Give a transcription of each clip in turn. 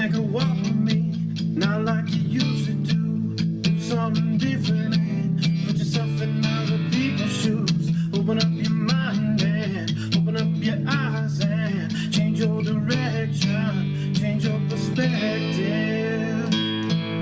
take a walk with me, not like you used to do. Do something different and put yourself in other people's shoes. Open up your mind and open up your eyes and change your direction, change your perspective.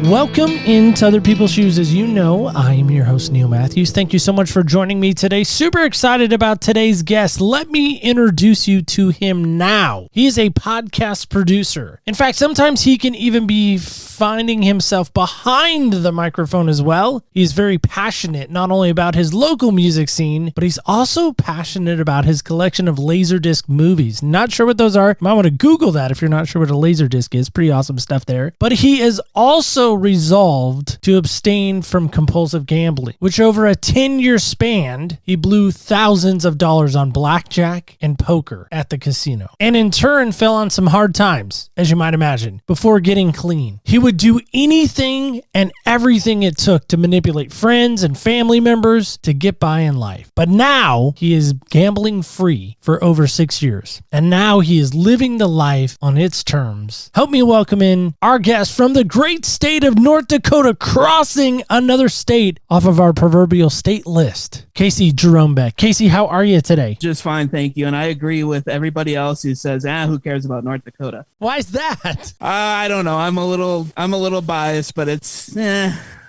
Welcome into Other People's Shoes. As you know, I am your host, Neil Matthews. Thank you so much for joining me today. Super excited about today's guest. Let me introduce you to him now. He is a podcast producer. In fact, sometimes he can even be finding himself behind the microphone as well. He's very passionate, not only about his local music scene, but he's also passionate about his collection of Laserdisc movies. Not sure what those are. You might want to Google that if you're not sure what a Laserdisc is. Pretty awesome stuff there. But he is also resolved to abstain from compulsive gambling, which over a 10-year span, he blew thousands of dollars on blackjack and poker at the casino. And in turn, fell on some hard times, as you might imagine, before getting clean. He would do anything and everything it took to manipulate friends and family members to get by in life. But now he is gambling free for over 6 years. And now he is living the life on its terms. Help me welcome in our guest from the great state of North Dakota, crossing another state off of our proverbial state list, Casey Jarombek. Casey, how are you today? Just fine, thank you. And I agree with everybody else who says, who cares about North Dakota? Why is that? I don't know. I'm a little biased, but it's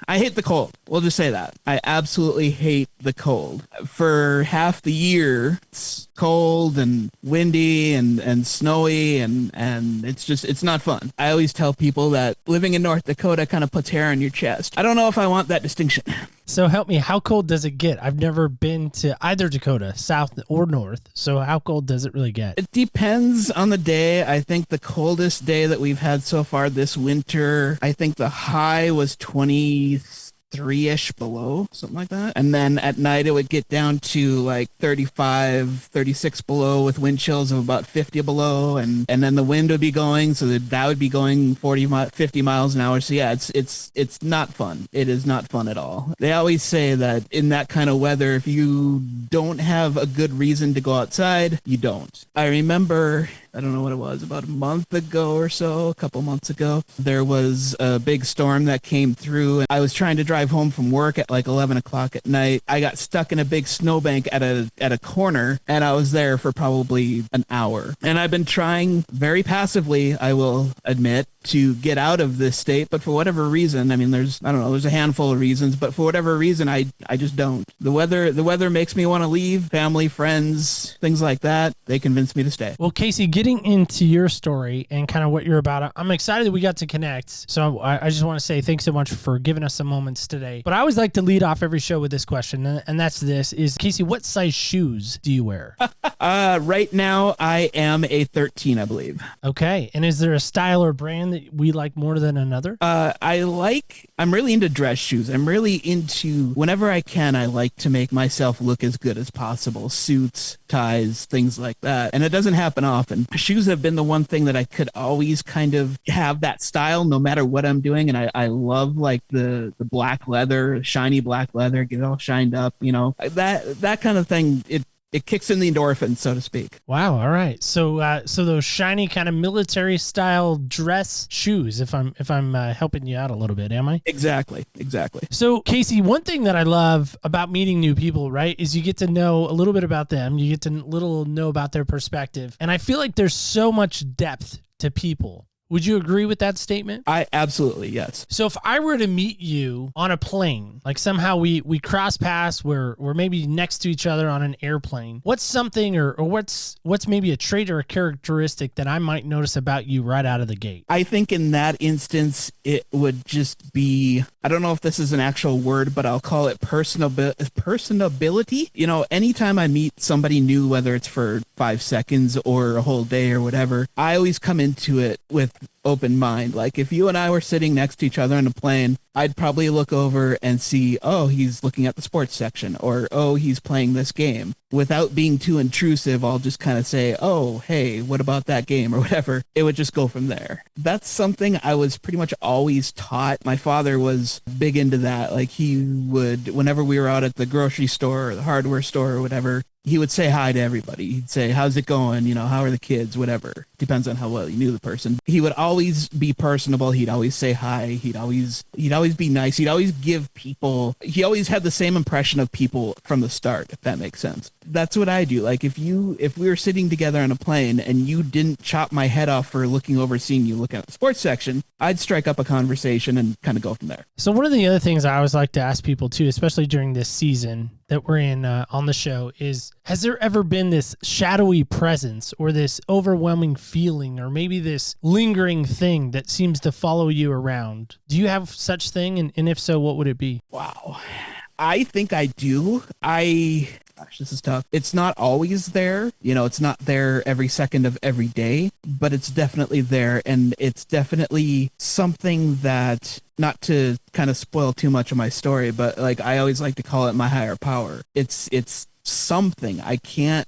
I hate the cold. We'll just say that. I absolutely hate the cold. For half the year, it's cold and windy and snowy and it's not fun. I always tell people that living in North Dakota kind of puts hair on your chest. I don't know if I want that distinction. So help me, how cold does it get? I've never been to either Dakota, south or north. So how cold does it really get? It depends on the day. I think the coldest day that we've had so far this winter, I think the high was 23-ish below, something like that. And then at night it would get down to like 35, 36 below with wind chills of about 50 below. And then the wind would be going, so that would be going 50 miles an hour. So yeah, it's not fun. It is not fun at all. They always say that in that kind of weather, if you don't have a good reason to go outside, you don't. I remember, I don't know what it was, about a month ago or so, a couple months ago, there was a big storm that came through. And I was trying to drive home from work at like 11 o'clock at night. I got stuck in a big snowbank at a corner, and I was there for probably an hour. And I've been trying very passively, I will admit, to get out of this state, but for whatever reason, I mean, there's a handful of reasons, but for whatever reason, I just don't. The weather makes me want to leave. Family, friends, things like that, they convince me to stay. Well, Casey, getting into your story and kind of what you're about, I'm excited that we got to connect. So I just want to say thanks so much for giving us some moments today. But I always like to lead off every show with this question, and that's this, is Casey, what size shoes do you wear? Right now, I am a 13, I believe. Okay. And is there a style or brand that we like more than another? I'm really into dress shoes. I'm really into, whenever I can, I like to make myself look as good as possible. Suits, ties, things like that. And it doesn't happen often. Shoes have been the one thing that I could always kind of have that style no matter what I'm doing. And I love like the black leather, shiny black leather, get it all shined up, that kind of thing. It kicks in the endorphins, so to speak. Wow. All right. So those shiny kind of military style dress shoes, if I'm helping you out a little bit, am I? Exactly. So Casey, one thing that I love about meeting new people, right, is you get to know a little bit about them. You get to know about their perspective. And I feel like there's so much depth to people. Would you agree with that statement? I absolutely, yes. So if I were to meet you on a plane, like somehow we cross paths, we're maybe next to each other on an airplane, what's something or what's maybe a trait or a characteristic that I might notice about you right out of the gate? I think in that instance, it would just be, I don't know if this is an actual word, but I'll call it personability. Anytime I meet somebody new, whether it's for 5 seconds or a whole day or whatever, I always come into it with open mind. Like if you and I were sitting next to each other on a plane, I'd probably look over and see, oh, he's looking at the sports section, or, oh, he's playing this game. Without being too intrusive, I'll just kind of say, oh, hey, what about that game or whatever. It would just go from there. That's something I was pretty much always taught. My father was big into that. Like he would, whenever we were out at the grocery store or the hardware store or whatever, he would say hi to everybody. He'd say, how's it going? You know, how are the kids? Whatever. Depends on how well you knew the person. He would always be personable. He'd always say hi. He'd always be nice. He'd always give people, he always had the same impression of people from the start, if that makes sense. That's what I do. Like if we were sitting together on a plane and you didn't chop my head off for looking over, seeing you look at the sports section, I'd strike up a conversation and kind of go from there. So one of the other things I always like to ask people too, especially during this season that we're in on the show, is has there ever been this shadowy presence or this overwhelming feeling or maybe this lingering thing that seems to follow you around? Do you have such thing? And if so, what would it be? Wow. I think I do. Gosh, this is tough. It's not always there. You know, it's not there every second of every day, but it's definitely there. And it's definitely something that, not to kind of spoil too much of my story, but like I always like to call it my higher power. It's something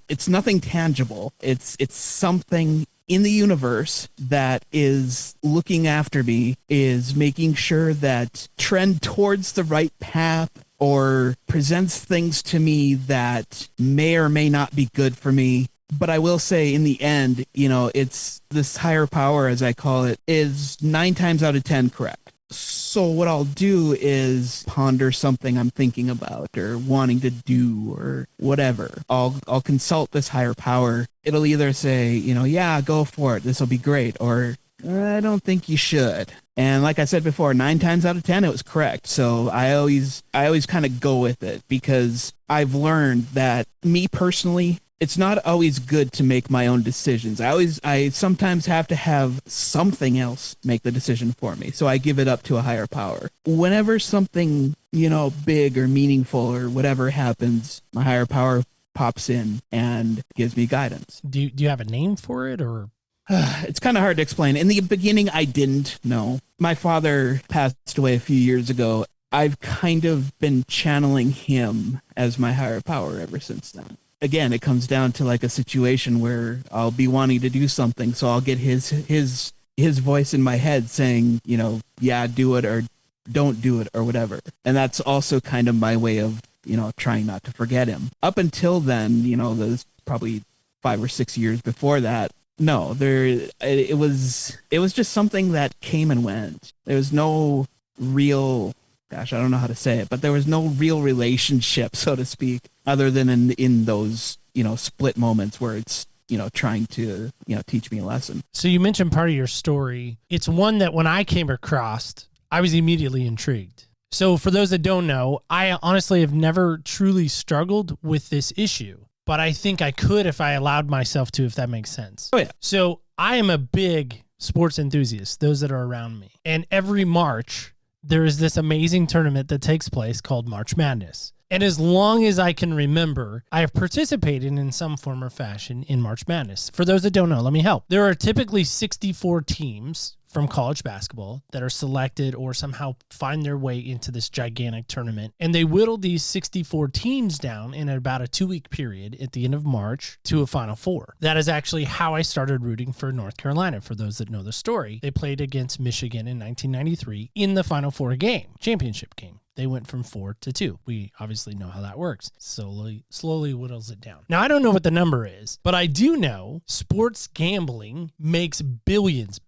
it's nothing tangible. It's something in the universe that is looking after me, is making sure that trend towards the right path, or presents things to me that may or may not be good for me. But I will say in the end, you know, it's this higher power, as I call it, is 9 times out of 10 correct. So what I'll do is ponder something I'm thinking about or wanting to do or whatever. I'll consult this higher power. It'll either say, you know, yeah, go for it, this will be great, or I don't think you should. And like I said before, 9 times out of 10, it was correct. So I always kind of go with it, because I've learned that me personally, it's not always good to make my own decisions. I sometimes have to have something else make the decision for me. So I give it up to a higher power. Whenever something, you know, big or meaningful or whatever happens, my higher power pops in and gives me guidance. Do you have a name for it, or? It's kind of hard to explain. In the beginning, I didn't know. My father passed away a few years ago. I've kind of been channeling him as my higher power ever since then. Again, it comes down to like a situation where I'll be wanting to do something, so I'll get his voice in my head saying, you know, yeah, do it or don't do it or whatever. And that's also kind of my way of, you know, trying not to forget him. Up until then, you know, there's probably 5 or 6 years before that, no, it was just something that came and went. There was no real, gosh, I don't know how to say it, but there was no real relationship, so to speak, other than in those, you know, split moments where it's, you know, trying to, you know, teach me a lesson. So you mentioned part of your story. It's one that when I came across, I was immediately intrigued. So for those that don't know, I honestly have never truly struggled with this issue, but I think I could if I allowed myself to, if that makes sense. Oh, yeah. So I am a big sports enthusiast, those that are around me. And every March, there is this amazing tournament that takes place called March Madness. And as long as I can remember, I have participated in some form or fashion in March Madness. For those that don't know, let me help. There are typically 64 teams from college basketball that are selected or somehow find their way into this gigantic tournament. And they whittle these 64 teams down in about a 2-week period at the end of March to a Final Four. That is actually how I started rooting for North Carolina. For those that know the story, they played against Michigan in 1993 in the Final Four game, championship game. They went from 4 to 2. We obviously know how that works. Slowly whittles it down. Now, I don't know what the number is, but I do know sports gambling makes billions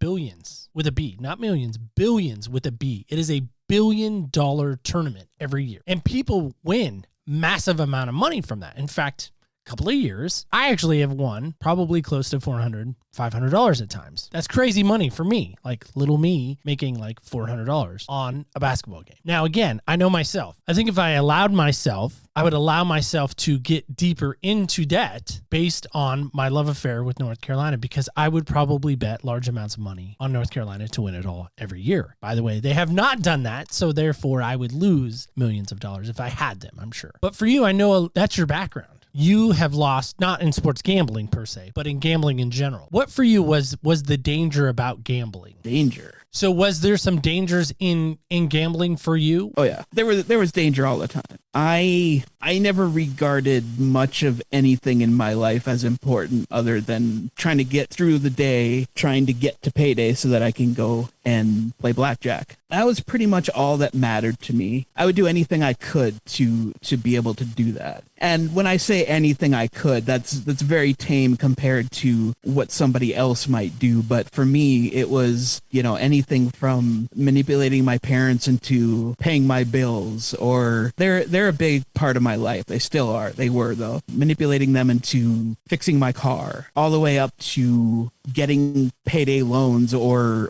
with a B, not millions, billions with a B. It is a $1 billion tournament every year. And people win massive amount of money from that. In fact, a couple of years, I actually have won probably close to $400, $500 at times. That's crazy money for me, like little me making like $400 on a basketball game. Now, again, I know myself. I think if I allowed myself, I would allow myself to get deeper into debt based on my love affair with North Carolina, because I would probably bet large amounts of money on North Carolina to win it all every year. By the way, they have not done that, so therefore I would lose millions of dollars if I had them, I'm sure. But for you, I know that's your background. You have lost, not in sports gambling per se, but in gambling in general. What for you was the danger about gambling? Danger. So was there some dangers in gambling for you? Oh yeah, there was danger all the time. I never regarded much of anything in my life as important other than trying to get through the day, trying to get to payday so that I can go and play blackjack. That was pretty much all that mattered to me. I would do anything I could to be able to do that. And when I say anything I could, that's very tame compared to what somebody else might do. But for me, it was, anything from manipulating my parents into paying my bills, or they're a big part of my life. They still are. They were, though. Manipulating them into fixing my car, all the way up to getting payday loans or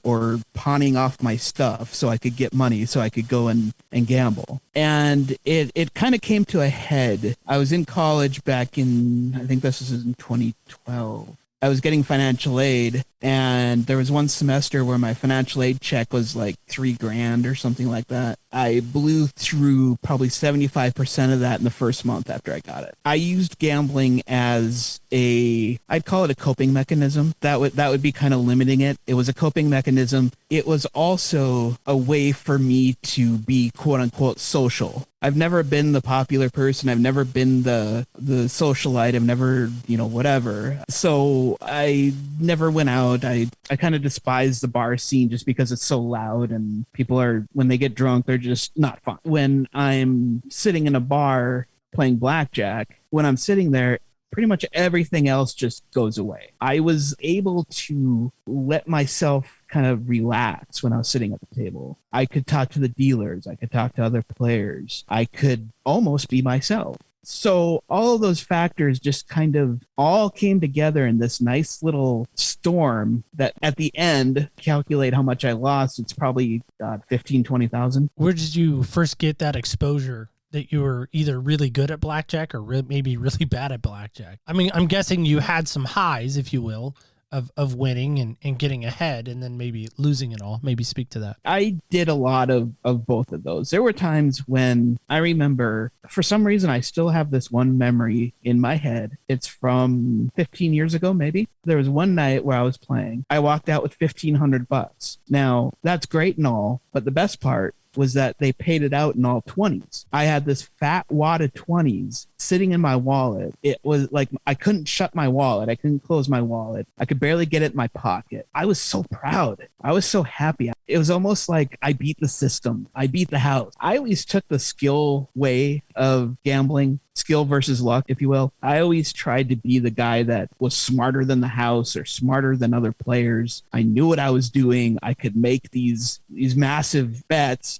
pawning off my stuff so I could get money so I could go and gamble. And it kind of came to a head. I was in college back in, I think this was in 2012. I was getting financial aid, and there was one semester where my financial aid check was like $3,000 or something like that. I blew through probably 75% of that in the first month after I got it. I used gambling as I'd call it a coping mechanism. That would be kind of limiting it. It was a coping mechanism. It was also a way for me to be quote unquote social. I've never been the popular person. I've never been the socialite. I've never, whatever. So I never went out. I kind of despise the bar scene just because it's so loud and people when they get drunk, they're just not fun. When I'm sitting in a bar playing blackjack, when I'm sitting there, pretty much everything else just goes away. I was able to let myself kind of relax when I was sitting at the table. I could talk to the dealers. I could talk to other players. I could almost be myself. So all of those factors just kind of all came together in this nice little storm that at the end, calculate how much I lost. It's probably 15, 20,000. Where did you first get that exposure that you were either really good at blackjack or maybe really bad at blackjack? I mean, I'm guessing you had some highs, if you will, of winning and getting ahead and then maybe losing it all. Maybe speak to that. I did a lot of both of those. There were times when I remember, for some reason, I still have this one memory in my head. It's from 15 years ago, maybe. There was one night where I was playing. I walked out with $1,500. Now, that's great and all, but the best part was that they paid it out in all 20s. I had this fat wad of 20s sitting in my wallet. It was like I couldn't shut my wallet. I couldn't close my wallet. I could barely get it in my pocket. I was so proud. I was so happy. It was almost like I beat the system. I beat the house. I always took the skill way of gambling, skill versus luck, if you will. I always tried to be the guy that was smarter than the house or smarter than other players. I knew what I was doing. I could make these massive bets,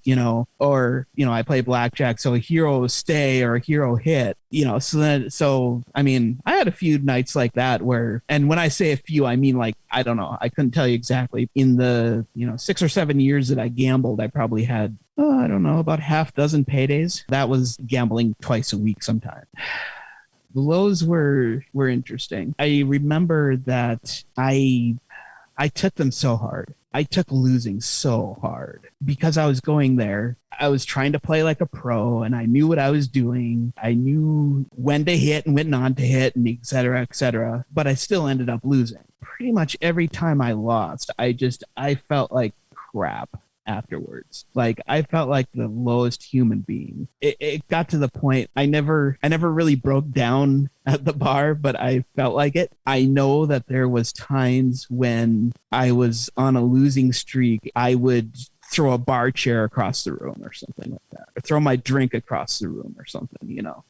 or, I play blackjack, so a hero stay or a hero hit. So I mean, I had a few nights like that where, and when I say a few, I mean, like, I don't know, I couldn't tell you exactly. In the, 6 or 7 years that I gambled, I probably had, I don't know, about half dozen paydays. That was gambling twice a week sometimes. The lows were interesting. I remember that I took them so hard. I took losing so hard because I was going there. I was trying to play like a pro and I knew what I was doing. I knew when to hit and when not to hit and et cetera, but I still ended up losing. Pretty much every time I lost, I felt like crap afterwards. Like I felt like the lowest human being. It got to the point I never really broke down at the bar, but I felt like it. I know that there was times when I was on a losing streak, I would throw a bar chair across the room or something like that, or throw my drink across the room or something,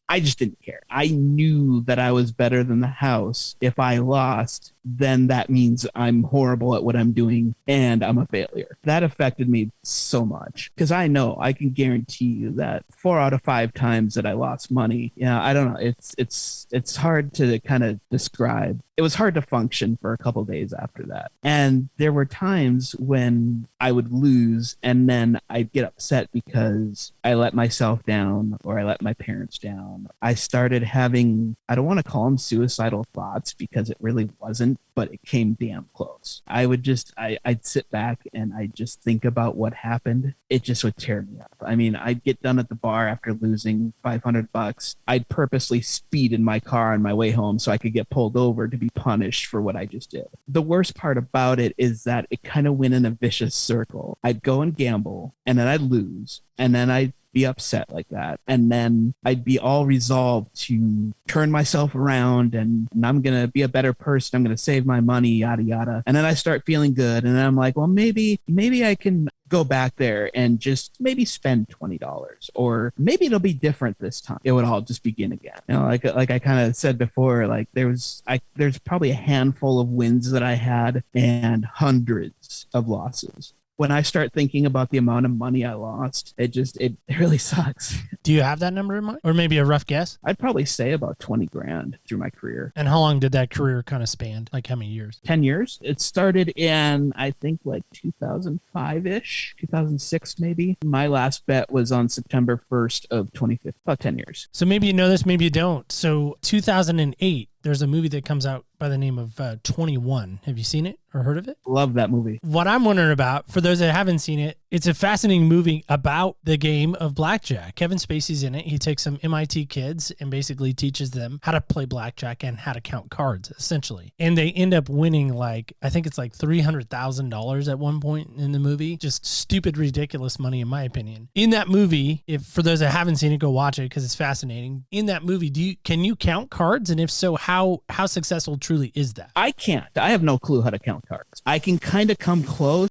I just didn't care. I knew that I was better than the house. If I lost, then that means I'm horrible at what I'm doing and I'm a failure. That affected me so much because I know I can guarantee you that 4 out of 5 times that I lost money, I don't know. It's hard to kind of describe. It was hard to function for a couple days after that. And there were times when I would lose and then I'd get upset because I let myself down or I let my parents down. I started having, I don't want to call them suicidal thoughts because it really wasn't, but it came damn close. I'd sit back and I'd just think about what happened. It just would tear me up. I mean, I'd get done at the bar after losing $500. I'd purposely speed in my car on my way home so I could get pulled over to be punished for what I just did. The worst part about it is that it kind of went in a vicious circle. I'd go and gamble and then I'd lose. And then I'd be upset like that. And then I'd be all resolved to turn myself around and I'm going to be a better person. I'm going to save my money, yada, yada. And then I start feeling good. And then I'm like, well, maybe I can go back there and just maybe spend $20, or maybe it'll be different this time. It would all just begin again. You know, like I kind of said before, like there's probably a handful of wins that I had and hundreds of losses. When I start thinking about the amount of money I lost, it really sucks. Do you have that number in mind? Or maybe a rough guess? I'd probably say about 20 grand through my career. And how long did that career kind of span? Like how many years? 10 years. It started in, I think, like 2005-ish, 2006 maybe. My last bet was on September 1st of 2015, about 10 years. So maybe you know this, maybe you don't. So 2008, there's a movie that comes out by the name of 21. Have you seen it or heard of it? Love that movie. What I'm wondering about, for those that haven't seen it, it's a fascinating movie about the game of blackjack. Kevin Spacey's in it. He takes some MIT kids and basically teaches them how to play blackjack and how to count cards, essentially. And they end up winning like, I think it's like $300,000 at one point in the movie. Just stupid, ridiculous money, in my opinion. In that movie, if for those that haven't seen it, go watch it because it's fascinating. In that movie, can you count cards? And if so, how successful truly is that? I can't. I have no clue how to count cards. I can kind of come close,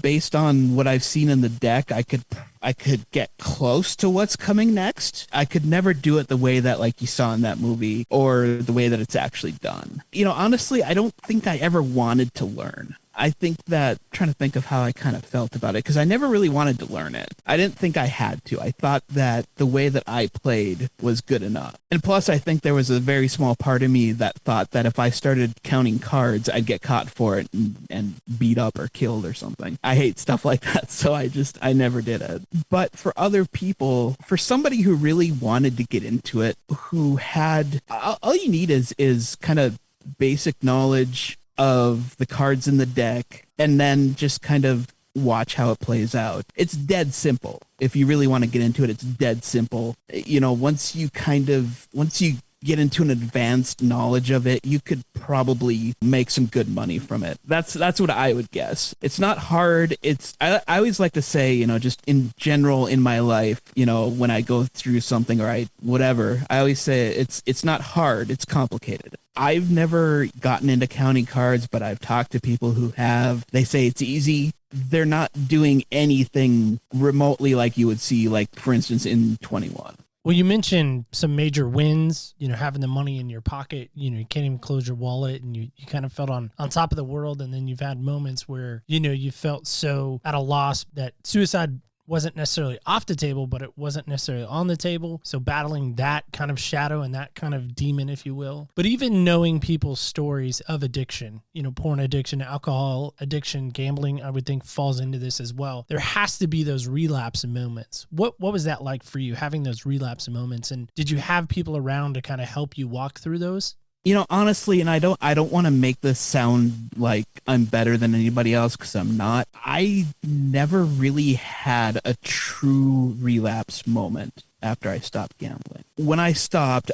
based on what I've seen in the deck. I could get close to what's coming next. I could never do it the way that like you saw in that movie or the way that it's actually done. Honestly, I don't think I ever wanted to learn. I think that, trying to think of how I kind of felt about it, because I never really wanted to learn it. I didn't think I had to. I thought that the way that I played was good enough. And plus, I think there was a very small part of me that thought that if I started counting cards, I'd get caught for it and beat up or killed or something. I hate stuff like that, so I never did it. But for other people, for somebody who really wanted to get into it, who had, all you need is kind of basic knowledge of the cards in the deck, and then just kind of watch how it plays out. It's dead simple. If you really want to get into it, it's dead simple. Once you get into an advanced knowledge of it, you could probably make some good money from it. That's what I would guess. It's not hard. I always like to say, just in general in my life, when I go through something or I always say it's not hard, it's complicated. I've never gotten into counting cards, but I've talked to people who have. They say it's easy. They're not doing anything remotely like you would see, like, for instance, in 21. Well, you mentioned some major wins, having the money in your pocket, you can't even close your wallet and you kind of felt on top of the world. And then you've had moments where, you felt so at a loss that suicide wasn't necessarily off the table, but it wasn't necessarily on the table. So battling that kind of shadow and that kind of demon, if you will. But even knowing people's stories of addiction, porn addiction, alcohol addiction, gambling, I would think falls into this as well. There has to be those relapse moments. What was that like for you, having those relapse moments? And did you have people around to kind of help you walk through those? Honestly, and I don't want to make this sound like I'm better than anybody else, because I'm not. I never really had a true relapse moment after I stopped gambling. When I stopped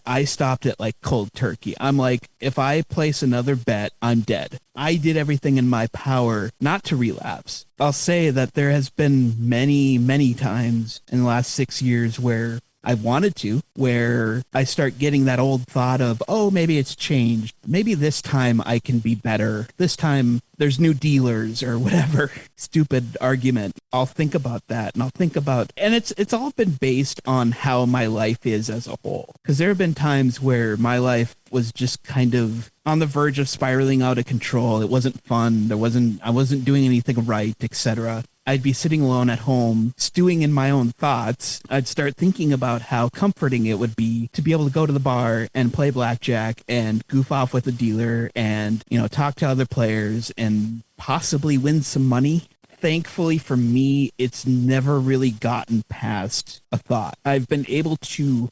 it like cold turkey. I'm like, if I place another bet, I'm dead. I did everything in my power not to relapse. I'll say that there has been many, many times in the last 6 years where I wanted to, where I start getting that old thought of, oh, maybe it's changed. Maybe this time I can be better. This time there's new dealers or whatever stupid argument. I'll think about that, and it's all been based on how my life is as a whole. Because there have been times where my life was just kind of on the verge of spiraling out of control. It wasn't fun. I wasn't doing anything right, etc. I'd be sitting alone at home, stewing in my own thoughts. I'd start thinking about how comforting it would be to be able to go to the bar and play blackjack and goof off with the dealer and, talk to other players and possibly win some money. Thankfully for me, it's never really gotten past a thought. I've been able to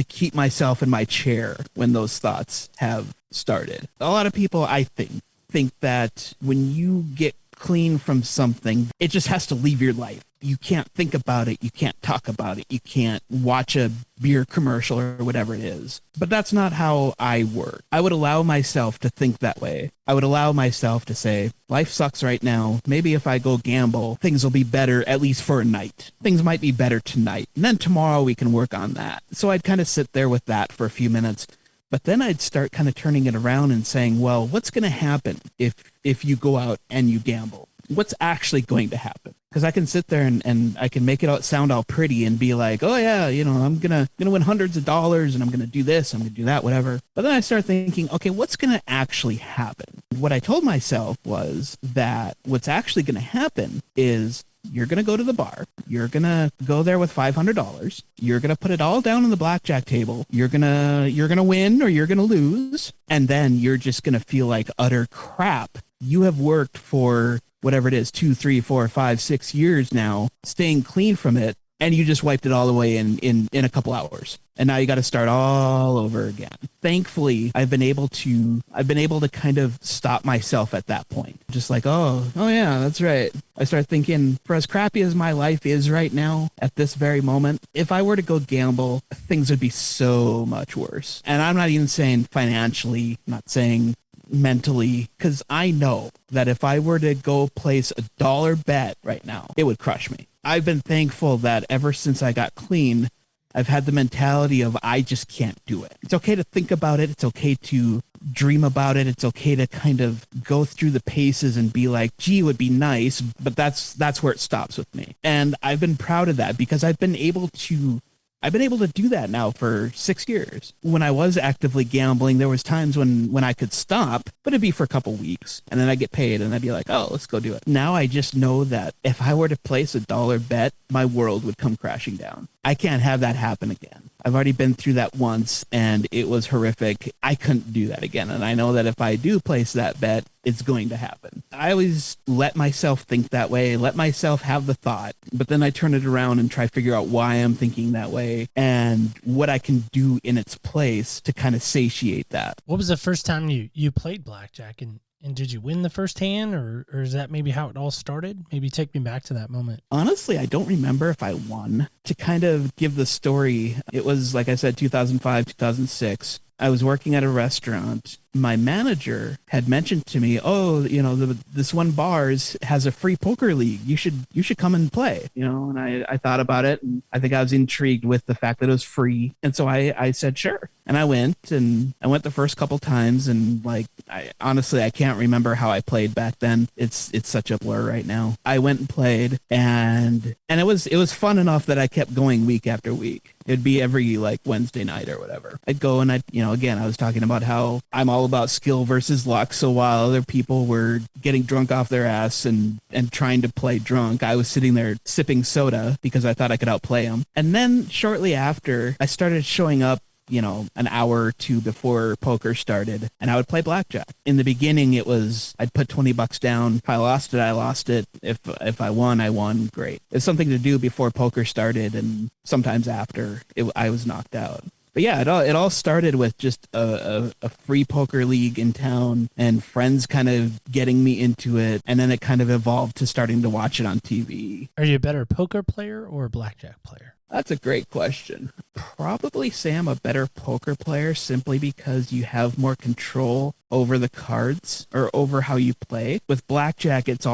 keep myself in my chair when those thoughts have started. A lot of people, I think that when you get clean from something, it just has to leave your life. you can't think about it, you can't talk about it, you can't watch a beer commercial or whatever it is. But that's not how I work. I would allow myself to think that way. I would allow myself to say, life sucks right now. Maybe if I go gamble, things will be better, at least for a night. Things might be better tonight. And then tomorrow we can work on that. So I'd kind of sit there with that for a few minutes. But then I'd start kind of turning it around and saying, well, what's going to happen if you go out and you gamble? What's actually going to happen? Because I can sit there and I can make it out sound all pretty and be like, oh yeah, I'm gonna win hundreds of dollars and I'm gonna do this, I'm gonna do that, whatever. But then I start thinking, okay, what's gonna actually happen? What I told myself was that what's actually gonna happen is you're going to go to the bar. You're going to go there with $500. You're going to put it all down on the blackjack table. You're going to win or you're going to lose. And then you're just going to feel like utter crap. You have worked for whatever it is, 2, 3, 4, 5, 6 years now, staying clean from it. And you just wiped it all away in a couple hours. And now you got to start all over again. Thankfully, I've been able to kind of stop myself at that point. Just like, oh yeah, that's right. I start thinking, for as crappy as my life is right now at this very moment, if I were to go gamble, things would be so much worse. And I'm not even saying financially, not saying mentally, because I know that if I were to go place a dollar bet right now, it would crush me. I've been thankful that ever since I got clean, I've had the mentality of I just can't do it. It's okay to think about it. It's okay to dream about it. It's okay to kind of go through the paces and be like, gee, it would be nice, but that's where it stops with me. And I've been proud of that because I've been able to do that now for 6 years. When I was actively gambling, there was times when I could stop, but it'd be for a couple weeks. And then I'd get paid and I'd be like, oh, let's go do it. Now I just know that if I were to place a dollar bet, my world would come crashing down. I can't have that happen again. I've already been through that once and it was horrific. I couldn't do that again. And I know that if I do place that bet, it's going to happen. I always let myself think that way, let myself have the thought, but then I turn it around and try to figure out why I'm thinking that way and what I can do in its place to kind of satiate that. What was the first time you played blackjack and did you win the first hand or is that maybe how it all started? Maybe take me back to that moment. Honestly, I don't remember if I won. To kind of give the story, it was, like I said, 2005, 2006. I was working at a restaurant. My manager had mentioned to me, oh, this one bar has a free poker league. You should come and play, and I thought about it. And I think I was intrigued with the fact that it was free. And so I said, sure. And I went the first couple times. And I can't remember how I played back then. It's such a blur right now. I went and played and it was fun enough that I kept going week after week. It'd be every Wednesday night or whatever. I'd go and again, I was talking about how I'm all about skill versus luck. So while other people were getting drunk off their ass and trying to play drunk, I was sitting there sipping soda because I thought I could outplay them. And then shortly after, I started showing up an hour or two before poker started, and I would play blackjack. In the beginning, it was, I'd put $20 down. If I lost it, I lost it. If I won, I won. Great. It's something to do before poker started, and sometimes after I was knocked out. But yeah, it all started with just a free poker league in town and friends kind of getting me into it. And then it kind of evolved to starting to watch it on TV. Are you a better poker player or a blackjack player? That's a great question. Probably say I'm a better poker player simply because you have more control over the cards or over how you play. With blackjack, it's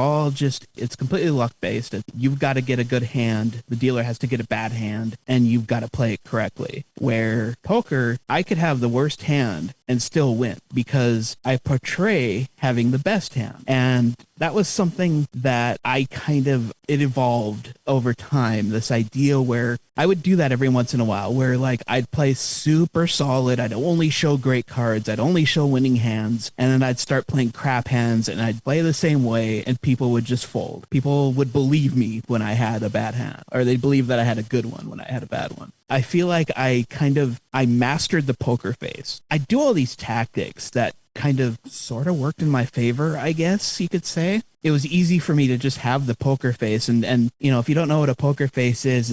completely luck-based. You've got to get a good hand. The dealer has to get a bad hand, and you've got to play it correctly. Where poker, I could have the worst hand and still win because I portray having the best hand. And that was something that it evolved over time, this idea where I would do that every once in a while, where I'd play super solid. I'd only show great cards. I'd only show winning hands. And then I'd start playing crap hands and I'd play the same way and people would just fold. People would believe me when I had a bad hand, or they'd believe that I had a good one when I had a bad one. I feel like I mastered the poker face. I do all these tactics that kind of sort of worked in my favor, I guess you could say. It was easy for me to just have the poker face. And if you don't know what a poker face is,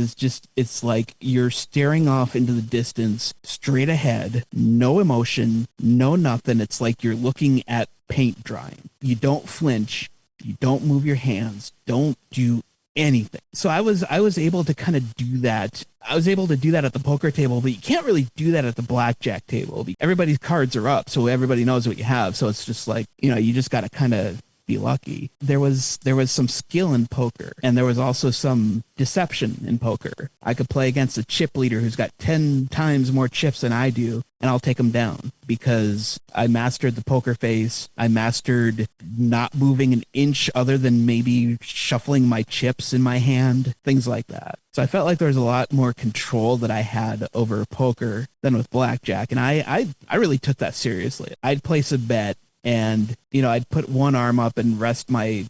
it's like you're staring off into the distance, straight ahead, no emotion, no nothing. It's like you're looking at paint drying. You don't flinch. You don't move your hands. Don't do anything. So I was able to kind of do that. I was able to do that at the poker table, but you can't really do that at the blackjack table. Everybody's cards are up, so everybody knows what you have. So it's just like, you just got to kind of be lucky. There was some skill in poker, and there was also some deception in poker. I could play against a chip leader who's got 10 times more chips than I do, and I'll take him down because I mastered the poker face. I mastered not moving an inch other than maybe shuffling my chips in my hand, things like that. So I felt like there was a lot more control that I had over poker than with blackjack, and I really took that seriously. I'd place a bet, and, I'd put one arm up and rest my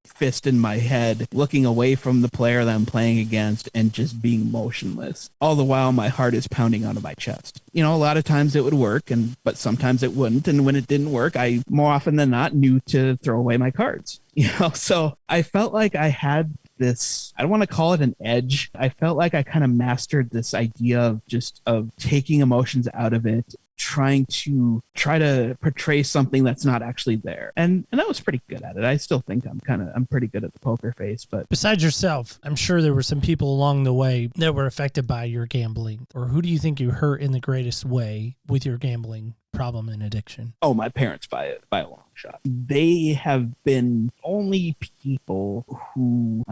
fist in my head, looking away from the player that I'm playing against and just being motionless. All the while, my heart is pounding out of my chest. A lot of times it would work, but sometimes it wouldn't. And when it didn't work, I more often than not knew to throw away my cards. So I felt like I had this, I don't want to call it an edge. I felt like I kind of mastered this idea of taking emotions out of it, try to portray something that's not actually there. And I was pretty good at it. I still think I'm pretty good at the poker face, but besides yourself, I'm sure there were some people along the way that were affected by your gambling. Or who do you think you hurt in the greatest way with your gambling problem and addiction? Oh, my parents by a long shot. They have been only people who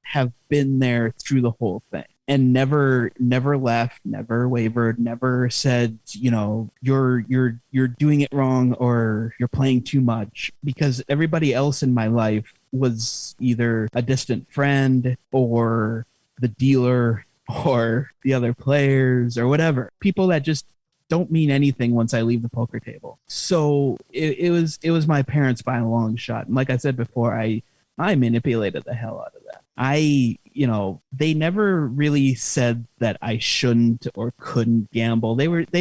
have been there through the whole thing and never left, never wavered, never said, you're doing it wrong or you're playing too much, because everybody else in my life was either a distant friend or the dealer or the other players or whatever. People that just don't mean anything once I leave the poker table. So it was my parents by a long shot. And like I said before, I manipulated the hell out of that. They never really said that I shouldn't or couldn't gamble. They let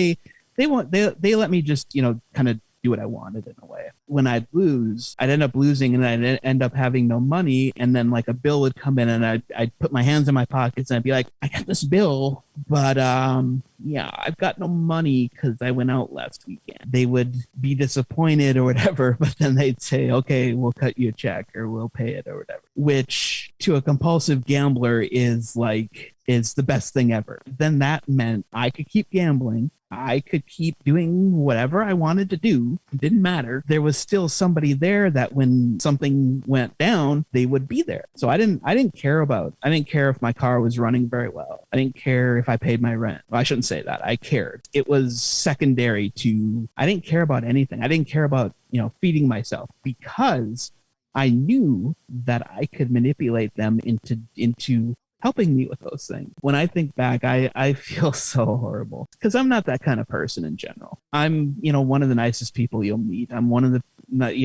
me just, kind of do what I wanted in a way. When I'd lose, I'd end up losing and I'd end up having no money. And then like a bill would come in and I'd put my hands in my pockets and I'd be like, I got this bill, but I've got no money because I went out last weekend. They would be disappointed or whatever, but then they'd say, okay, we'll cut you a check or we'll pay it or whatever, which to a compulsive gambler is the best thing ever. Then that meant I could keep gambling. I could keep doing whatever I wanted to do. It didn't matter. There was still somebody there that when something went down, they would be there. So I didn't care if my car was running very well. I didn't care if I paid my rent. Well, I shouldn't say that. I cared. It was secondary to, I didn't care about anything. I didn't care about, feeding myself, because I knew that I could manipulate them into helping me with those things. When I think back, I feel so horrible because I'm not that kind of person in general. I'm, one of the nicest people you'll meet. I'm one of the,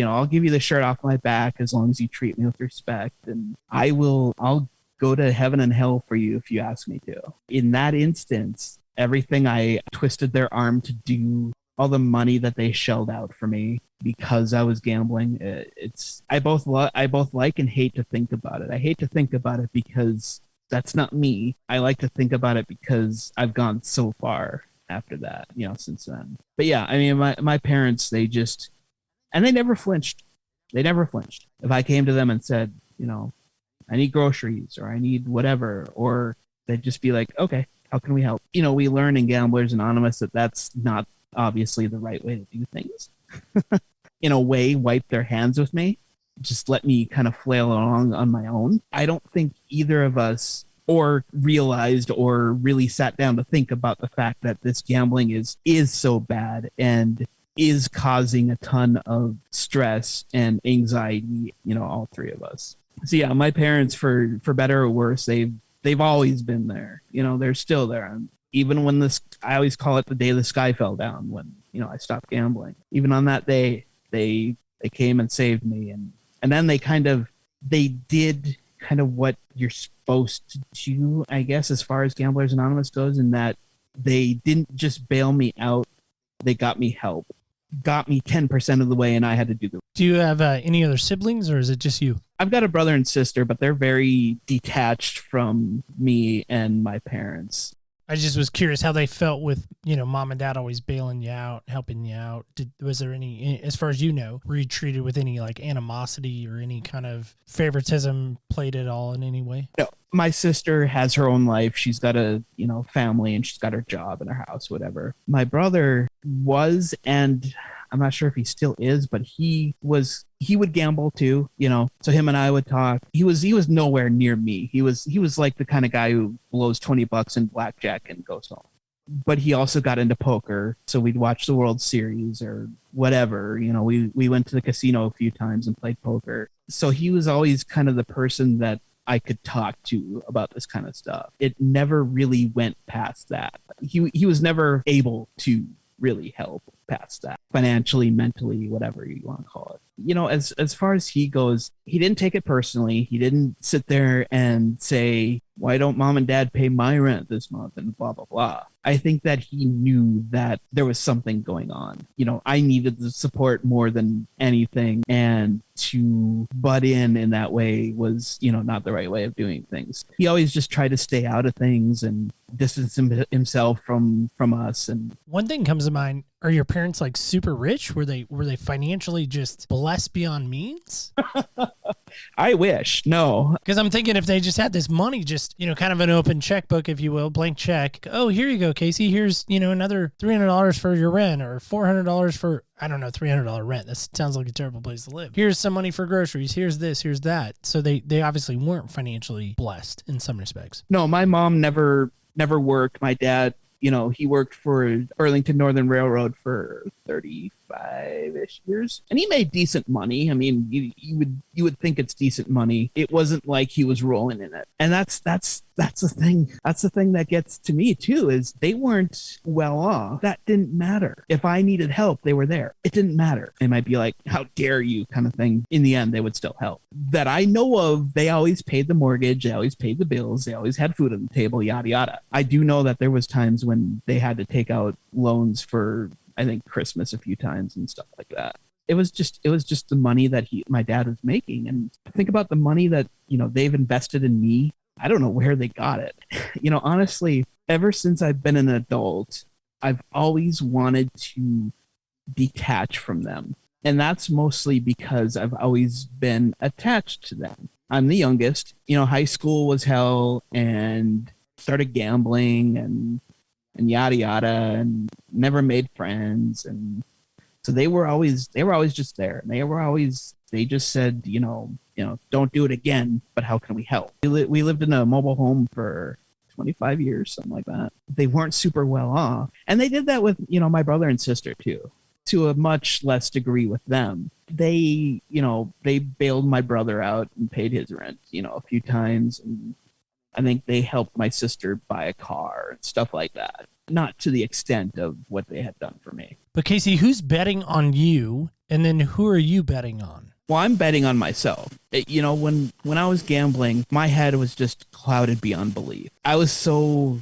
I'll give you the shirt off my back as long as you treat me with respect, and I'll go to heaven and hell for you if you ask me to. In that instance, everything I twisted their arm to do, all the money that they shelled out for me because I was gambling, I both like and hate to think about it. I hate to think about it because that's not me. I like to think about it because I've gone so far after that, since then. But yeah, I mean, my parents, they never flinched. They never flinched. If I came to them and said, I need groceries or I need whatever, or they'd just be like, okay, how can we help? We learn in Gamblers Anonymous that that's not obviously the right way to do things. In a way, wipe their hands with me. Just let me kind of flail along on my own. I don't think either of us or realized or really sat down to think about the fact that this gambling is so bad and is causing a ton of stress and anxiety, all three of us. So yeah, my parents, for better or worse, they've always been there. They're still there. And even when I always call it the day the sky fell down, when, I stopped gambling. Even on that day, they came and saved me. And then they did kind of what you're supposed to do, I guess, as far as Gamblers Anonymous goes, in that they didn't just bail me out. They got me help, got me 10% of the way, and I had to do the rest. Do you have any other siblings, or is it just you? I've got a brother and sister, but they're very detached from me and my parents. I just was curious how they felt with, mom and dad always bailing you out, helping you out. Was there any, as far as you know, were you treated with any like animosity or any kind of favoritism played at all in any way? No, my sister has her own life. She's got a, family, and she's got her job and her house, whatever. My brother was, and I'm not sure if he still is, but he would gamble too, so him and I would talk. He was nowhere near me. He was like the kind of guy who blows $20 in blackjack and goes home. But he also got into poker. So we'd watch the World Series or whatever. We went to the casino a few times and played poker. So he was always kind of the person that I could talk to about this kind of stuff. It never really went past that. He was never able to really help past that, financially, mentally, whatever you want to call it. As far as he goes, he didn't take it personally. He didn't sit there and say, why don't mom and dad pay my rent this month and blah, blah, blah. I think that he knew that there was something going on. I needed the support more than anything, and to butt in that way was, not the right way of doing things. He always just tried to stay out of things and distance himself from us. And one thing comes to mind, are your parents like super rich? Were they financially just blessed beyond means? I wish. No. Because I'm thinking if they just had this money, just, kind of an open checkbook, if you will, blank check. Oh, here you go, Casey. Here's, another $300 for your rent, or $400 for, I don't know, $300 rent. This sounds like a terrible place to live. Here's some money for groceries. Here's this, here's that. So they obviously weren't financially blessed in some respects. No, my mom never worked. My dad, he worked for Burlington Northern Railroad for 35-ish years, and he made decent money. I mean, you would think it's decent money. It wasn't like he was rolling in it, and that's the thing. That's the thing that gets to me too, is they weren't well off. That didn't matter. If I needed help, they were there. It didn't matter. They might be like, how dare you, kind of thing. In the end, they would still help. That I know of, they always paid the mortgage. They always paid the bills. They always had food on the table, yada, yada. I do know that there was times when they had to take out loans for, I think, Christmas a few times and stuff like that. It was just the money that my dad was making. And think about the money that, they've invested in me. I don't know where they got it. Honestly, ever since I've been an adult, I've always wanted to detach from them. And that's mostly because I've always been attached to them. I'm the youngest. High school was hell, and started gambling and yada yada, and never made friends. And so they were always just there. And they just said, don't do it again, but how can we help? We lived in a mobile home for 25 years, something like that. They weren't super well off. And they did that with, my brother and sister too, to a much less degree with them. They bailed my brother out and paid his rent, a few times. And I think they helped my sister buy a car and stuff like that. Not to the extent of what they had done for me. But Casey, who's betting on you? And then who are you betting on? Well, I'm betting on myself. When I was gambling, my head was just clouded beyond belief. I was so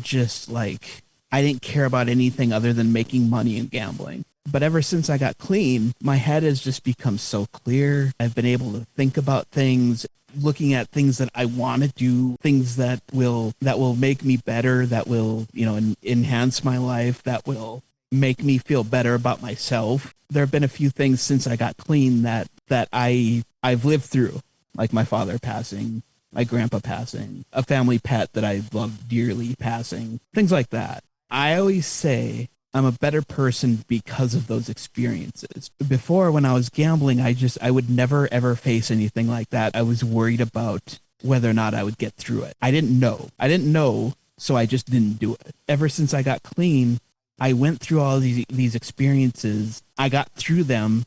just like, I didn't care about anything other than making money and gambling. But ever since I got clean, my head has just become so clear. I've been able to think about things, looking at things that I want to do, things that will make me better, that will, enhance my life, that will make me feel better about myself. There have been a few things since I got clean that I've lived through, like my father passing, my grandpa passing, a family pet that I love dearly passing, things like that. I always say I'm a better person because of those experiences. Before, when I was gambling, I would never ever face anything like that. I was worried about whether or not I would get through it. I didn't know, so I just didn't do it. Ever since I got clean, I went through all these experiences. I got through them,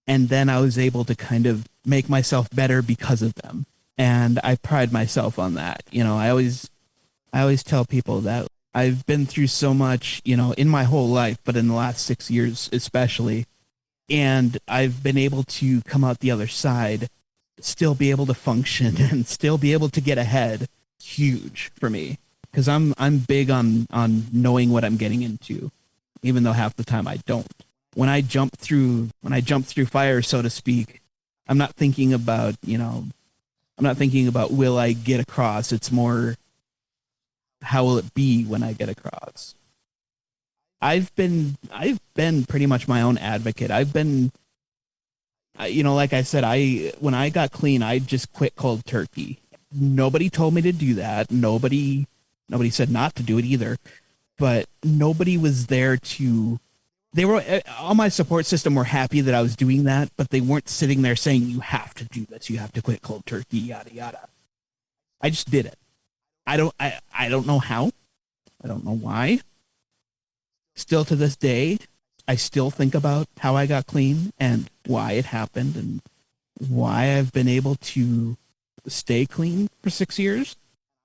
and then I was able to kind of make myself better because of them. And I pride myself on that. I always tell people that I've been through so much, in my whole life, but in the last 6 years especially, and I've been able to come out the other side, still be able to function and still be able to get ahead. Huge for me, because I'm big on knowing what I'm getting into, even though half the time I don't. When I jump through fire, so to speak, I'm not thinking about will I get across. It's more, how will it be when I get across? I've been pretty much my own advocate. Like I said, when I got clean, I just quit cold turkey. Nobody told me to do that. Nobody said not to do it either, but nobody was there to. They were all my support system were happy that I was doing that, but they weren't sitting there saying you have to do this, you have to quit cold turkey, yada yada. I just did it. I don't know how. I don't know why. Still to this day, I still think about how I got clean and why it happened and why I've been able to stay clean for 6 years.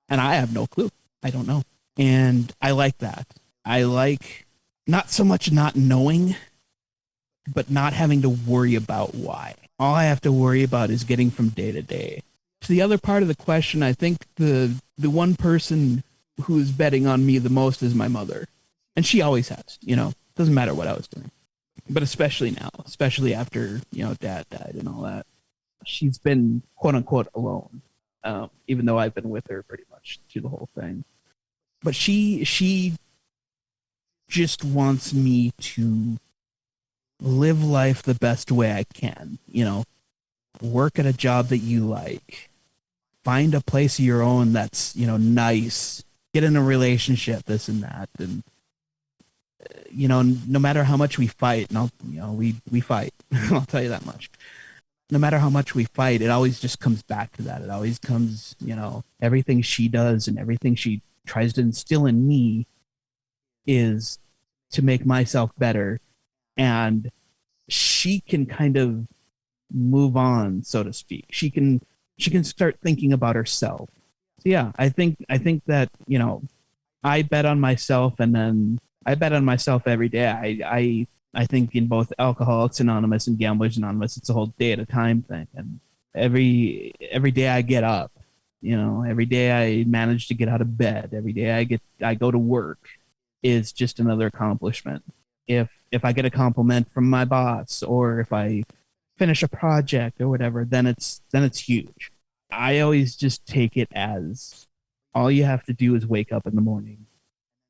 And I have no clue. I don't know. And I like that. I like not so much not knowing, but not having to worry about why. All I have to worry about is getting from day to day. To the other part of the question, I think the one person who's betting on me the most is my mother. And she always has, doesn't matter what I was doing. But especially now, especially after, Dad died and all that. She's been, quote unquote, alone, even though I've been with her pretty much through the whole thing. But she just wants me to live life the best way I can, work at a job that you like, find a place of your own that's, nice, get in a relationship, this and that. And, no matter how much we fight, and we fight, I'll tell you that much. No matter how much we fight, it always just comes back to that. It always comes, everything she does and everything she tries to instill in me is to make myself better. And she can kind of move on, so to speak. She can start thinking about herself. So yeah, I think that, I bet on myself, and then I bet on myself every day. I think in both Alcoholics Anonymous and Gamblers Anonymous, it's a whole day at a time thing. And every day I get up, every day I manage to get out of bed, every day I go to work is just another accomplishment. If I get a compliment from my boss, or if I finish a project or whatever, then it's huge. I always just take it as all you have to do is wake up in the morning.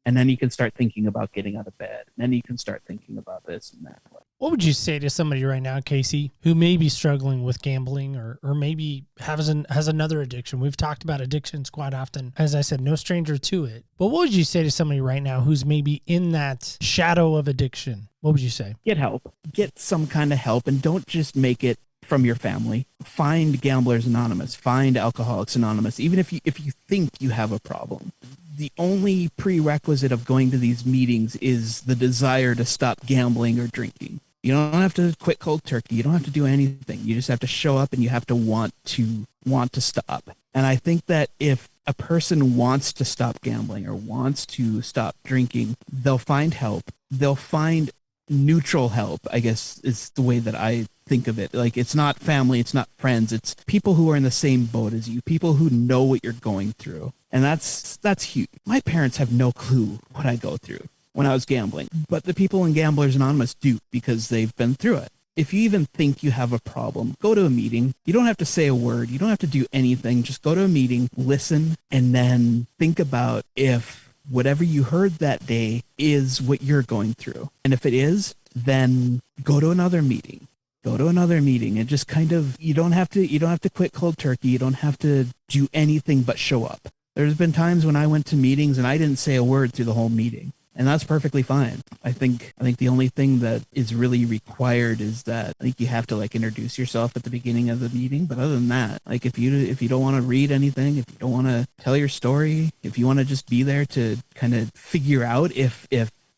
And then you can start thinking about getting out of bed. And then you can start thinking about this and that. What would you say to somebody right now, Casey, who may be struggling with gambling or maybe has another addiction? We've talked about addictions quite often. As I said, no stranger to it. But what would you say to somebody right now who's maybe in that shadow of addiction? What would you say? Get help. Get some kind of help, and don't just make it from your family. Find Gamblers Anonymous. Find Alcoholics Anonymous. Even if you think you have a problem. The only prerequisite of going to these meetings is the desire to stop gambling or drinking. You don't have to quit cold turkey. You don't have to do anything. You just have to show up, and you have to want to stop. And I think that if a person wants to stop gambling or wants to stop drinking, they'll find help. They'll find neutral help, I guess, is the way that I think of it. Like, it's not family, it's not friends, it's people who are in the same boat as you, people who know what you're going through. And that's huge. My parents have no clue what I go through when I was gambling, but the people in Gamblers Anonymous do, because they've been through it. If you even think you have a problem, go to a meeting. You don't have to say a word. You don't have to do anything. Just go to a meeting, listen, and then think about if whatever you heard that day is what you're going through. And if it is, then go to another meeting. Go to another meeting and just kind of, you don't have to quit cold turkey. You don't have to do anything but show up. There's been times when I went to meetings and I didn't say a word through the whole meeting. And that's perfectly fine. I think the only thing that is really required is that I think you have to introduce yourself at the beginning of the meeting. But other than that, if you don't want to read anything, if you don't want to tell your story, if you want to just be there to kind of figure out if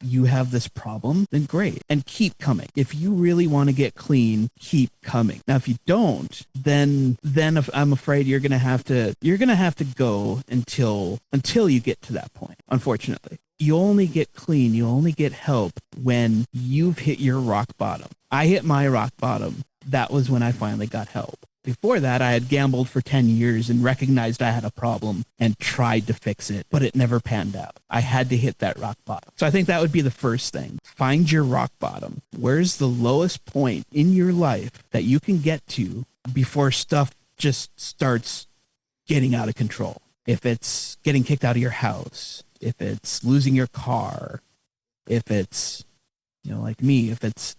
you have this problem, then great. And keep coming. If you really want to get clean, keep coming. Now, if you don't, then if I'm afraid you're going to have to go until you get to that point, unfortunately. You only get clean, you only get help when you've hit your rock bottom. I hit my rock bottom. That was when I finally got help. Before that, I had gambled for 10 years and recognized I had a problem and tried to fix it, but it never panned out. I had to hit that rock bottom. So I think that would be the first thing. Find your rock bottom. Where's the lowest point in your life that you can get to before stuff just starts getting out of control? if it's getting kicked out of your house, if it's losing your car, if it's, like me, if it's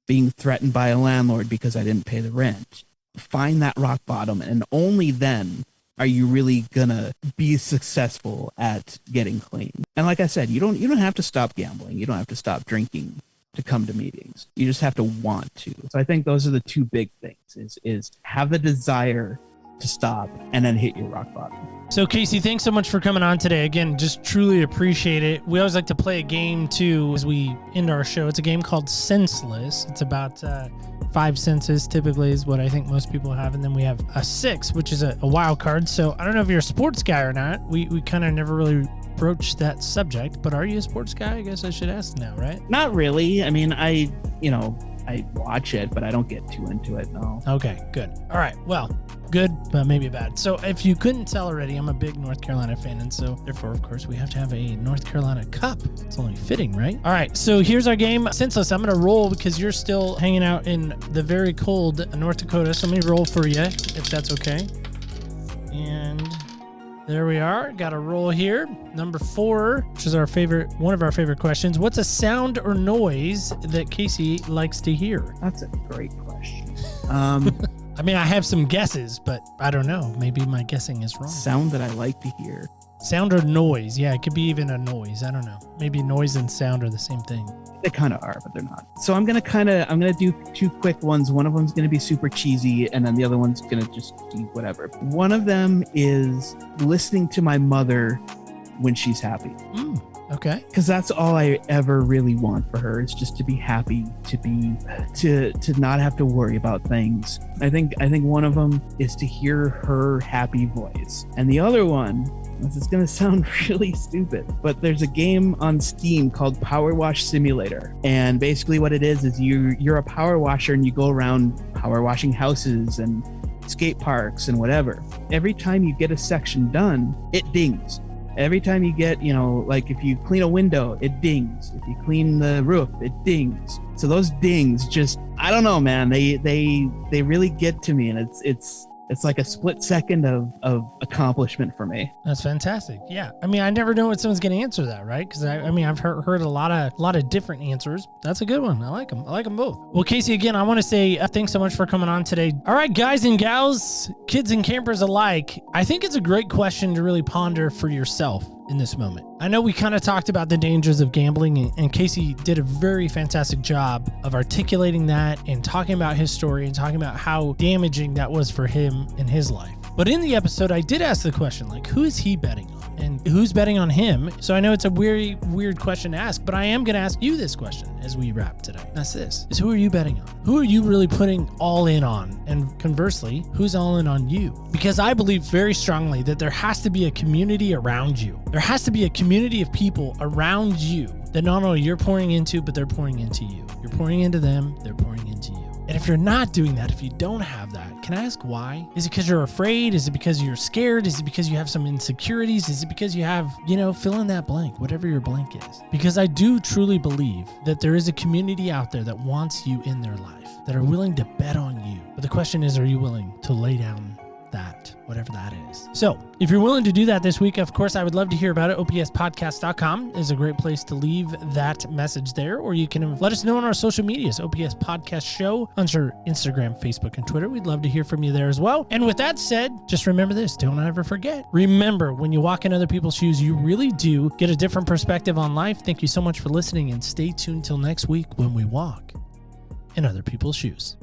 being threatened by a landlord because I didn't pay the rent, find that rock bottom, and only then are you really gonna be successful at getting clean. And like I said, you don't have to stop gambling. You don't have to stop drinking to come to meetings. You just have to want to. So I think those are the two big things is have the desire to stop and then hit your rock bottom. So Casey, thanks so much for coming on today. Again, just truly appreciate it. We always like to play a game too as we end our show. It's a game called Senseless. It's about 5 senses typically is what I think most people have. And then we have a 6, which is a wild card. So I don't know if you're a sports guy or not. We kind of never really broached that subject, but are you a sports guy? I guess I should ask now, right? Not really. I mean, I watch it, but I don't get too into it, no. Okay, good. All right, well, good, but maybe bad. So if you couldn't tell already, I'm a big North Carolina fan, and so therefore, of course, we have to have a North Carolina Cup. It's only fitting, right? All right, so here's our game. Senseless, I'm going to roll because you're still hanging out in the very cold North Dakota, so let me roll for you, if that's okay. And there we are. Got a roll here. Number 4, which is one of our favorite questions. What's a sound or noise that Casey likes to hear? That's a great question. I mean, I have some guesses, but I don't know. Maybe my guessing is wrong. Sound that I like to hear. Sound or noise. Yeah, it could be even a noise. I don't know. Maybe noise and sound are the same thing. They kind of are, but they're not. So I'm gonna do 2 quick ones. One of them's gonna be super cheesy, and then the other one's gonna just be whatever. One of them is listening to my mother when she's happy. Okay. Because that's all I ever really want for her, is just to be happy, to not have to worry about things. I think one of them is to hear her happy voice, and the other one, this is going to sound really stupid, but there's a game on Steam called Power Wash Simulator. And basically what it is you're a power washer and you go around power washing houses and skate parks and whatever. Every time you get a section done, it dings. Every time you get, like if you clean a window, it dings. If you clean the roof, it dings. So those dings just, I don't know, man, they really get to me, and it's like a split second of accomplishment for me. That's fantastic. Yeah. I mean, I never know what someone's going to answer that, right? Because I've heard a lot of different answers. That's a good one. I like them. I like them both. Well, Casey, again, I want to say thanks so much for coming on today. All right, guys and gals, kids and campers alike, I think it's a great question to really ponder for yourself in this moment. I know we kind of talked about the dangers of gambling, and Casey did a very fantastic job of articulating that and talking about his story and talking about how damaging that was for him in his life. But in the episode, I did ask the question, like, who is he betting on? And who's betting on him? So I know it's a very weird question to ask, but I am going to ask you this question as we wrap today. That's this, is who are you betting on? Who are you really putting all in on? And conversely, who's all in on you? Because I believe very strongly that there has to be a community around you. There has to be a community of people around you that not only you're pouring into, but they're pouring into you. You're pouring into them, they're pouring into you. And if you're not doing that, if you don't have that, can I ask why? Is it because you're afraid? Is it because you're scared? Is it because you have some insecurities? Is it because you have, fill in that blank, whatever your blank is? Because I do truly believe that there is a community out there that wants you in their life, that are willing to bet on you. But the question is, are you willing to lay down that, whatever that is? So if you're willing to do that this week, of course, I would love to hear about it. OPSpodcast.com is a great place to leave that message there, or you can let us know on our social medias, OPS Podcast Show, on our Instagram, Facebook, and Twitter. We'd love to hear from you there as well. And with that said, just remember this, don't ever forget. Remember, when you walk in other people's shoes, you really do get a different perspective on life. Thank you so much for listening, and stay tuned till next week when we walk in other people's shoes.